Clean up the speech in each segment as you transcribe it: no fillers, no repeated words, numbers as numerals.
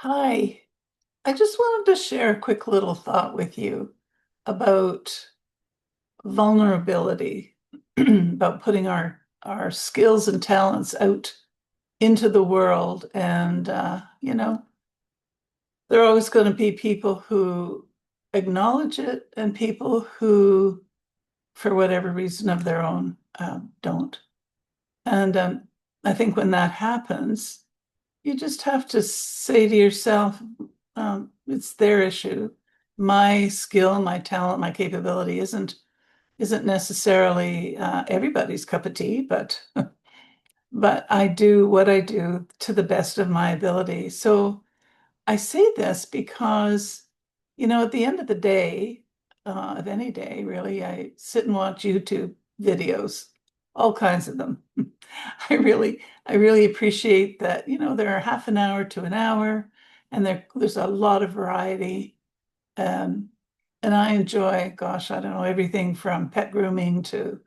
Hi, I just wanted to share a quick little thought with you about vulnerability, about putting our skills and talents out into the world. And, there are always going to be people who acknowledge it and people who, for whatever reason of their own, don't. And I think when that happens, you just have to say to yourself, it's their issue. My skill, my talent, my capability isn't necessarily everybody's cup of tea, but I do what I do to the best of my ability. So I say this because, at the end of the day, of any day, really, I sit and watch YouTube videos, all kinds of them. I really appreciate that, there are half an hour to an hour, and there's a lot of variety. Um, and I enjoy, gosh, I don't know, everything from pet grooming to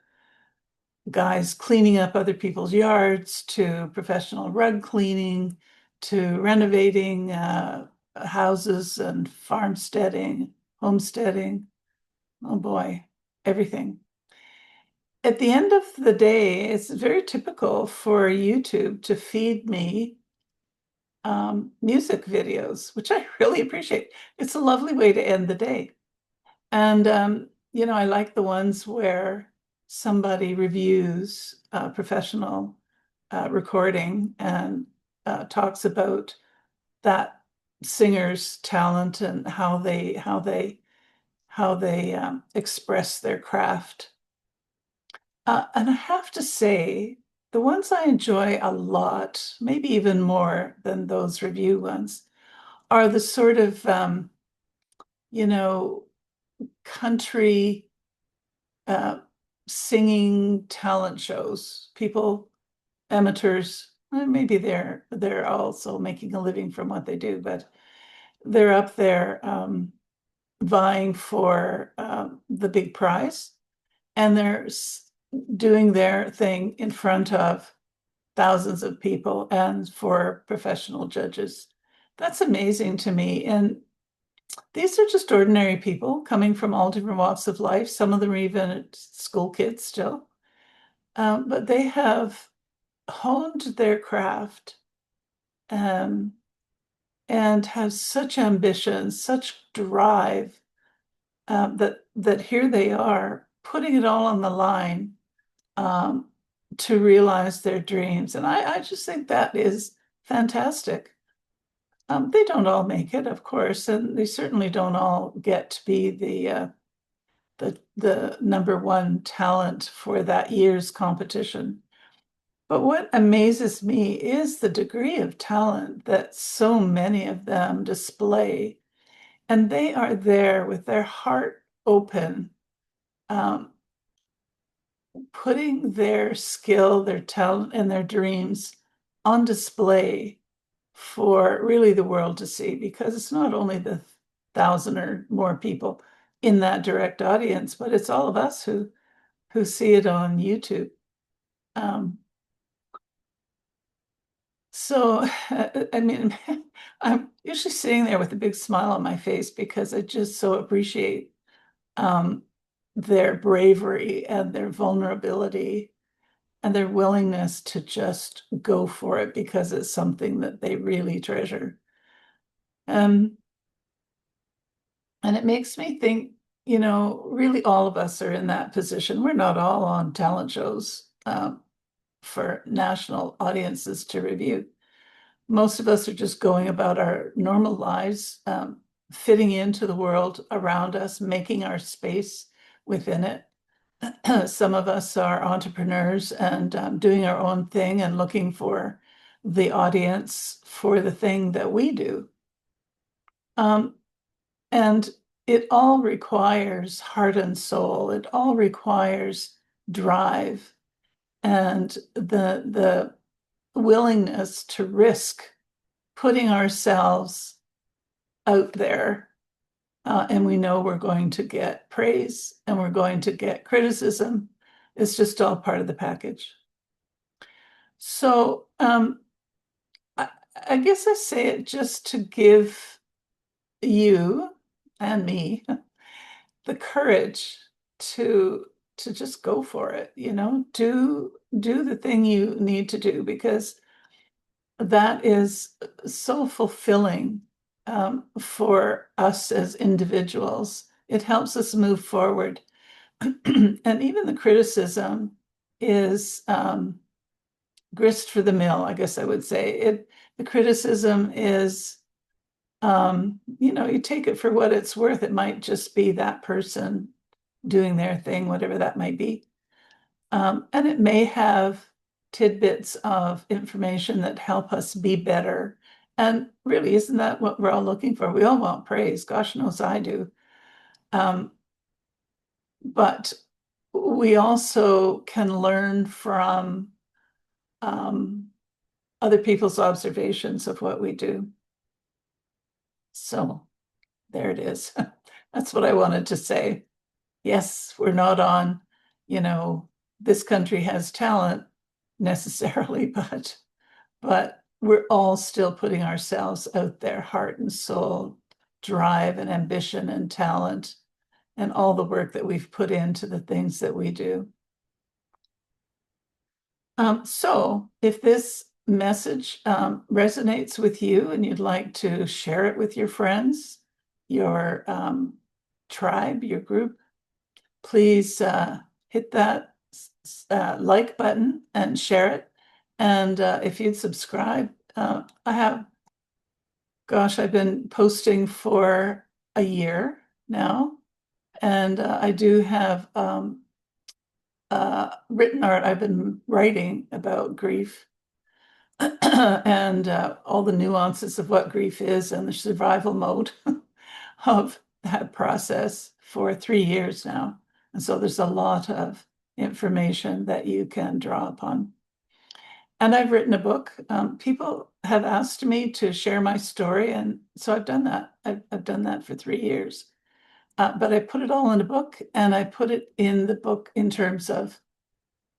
guys cleaning up other people's yards to professional rug cleaning to renovating houses and farmsteading, homesteading. Oh boy, everything. At the end of the day, it's very typical for YouTube to feed me music videos, which I really appreciate. It's a lovely way to end the day. And, I like the ones where somebody reviews professional recording and talks about that singer's talent and how they express their craft. And I have to say, the ones I enjoy a lot, maybe even more than those review ones, are the sort of you know country uh, singing talent shows. People, amateurs, maybe they're also making a living from what they do, but they're up there vying for the big prize, and they're doing their thing in front of thousands of people and for professional judges. That's amazing to me. And these are just ordinary people coming from all different walks of life. Some of them are even school kids still. But they have honed their craft um, and have such ambition, such drive that here they are putting it all on the line um, to realize their dreams. And I just think that is fantastic. They don't all make it, of course, and they certainly don't all get to be the number one talent for that year's competition. But what amazes me is the degree of talent that so many of them display. And they are there with their heart open, um, putting their skill, their talent, and their dreams on display for really the world to see, because it's not only the thousand or more people in that direct audience, but it's all of us who see it on YouTube. Um, so, I mean, I'm usually sitting there with a big smile on my face because I just so appreciate um, their bravery and their vulnerability and their willingness to just go for it because it's something that they really treasure. Um, and it makes me think, really all of us are in that position. We're not all on talent shows for national audiences to review. Most of us are just going about our normal lives, fitting into the world around us, making our space within it. Some of us are entrepreneurs and doing our own thing and looking for the audience for the thing that we do. Um, and it all requires heart and soul. It all requires drive and the willingness to risk putting ourselves out there. And we know we're going to get praise and we're going to get criticism. It's just all part of the package. So I guess I say it just to give you and me the courage to to just go for it, do the thing you need to do, because that is so fulfilling for us as individuals. It helps us move forward. And even the criticism is grist for the mill, I guess I would say. The criticism is, you take it for what it's worth. It might just be that person doing their thing, whatever that might be. And it may have tidbits of information that help us be better. And really, isn't that what we're all looking for? We all want praise. Gosh knows I do. Um, but we also can learn from um, other people's observations of what we do. So there it is. That's what I wanted to say. Yes, we're not on, you know, this country has talent necessarily, but we're all still putting ourselves out there, heart and soul, drive and ambition and talent, and all the work that we've put into the things that we do. So if this message resonates with you and you'd like to share it with your friends, your tribe, your group, please hit that like button and share it. And if you'd subscribe, I've been posting for a year now, and I do have written art. I've been writing about grief and all the nuances of what grief is and the survival mode of that process for 3 years now. And so there's a lot of information that you can draw upon. And I've written a book. People have asked me to share my story, and so I've done that. I've done that for 3 years. But I put it all in a book, and I put it in the book in terms of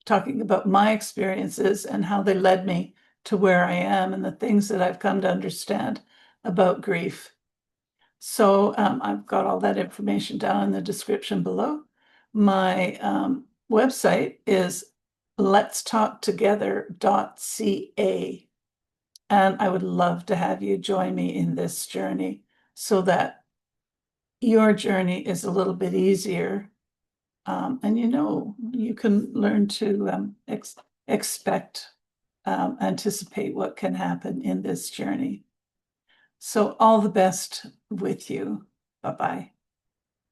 talking about my experiences and how they led me to where I am and the things that I've come to understand about grief. So I've got all that information down in the description below. My website is letstalktogether.ca. And I would love to have you join me in this journey so that your journey is a little bit easier. And you can learn to expect, anticipate what can happen in this journey. So all the best with you. Bye-bye.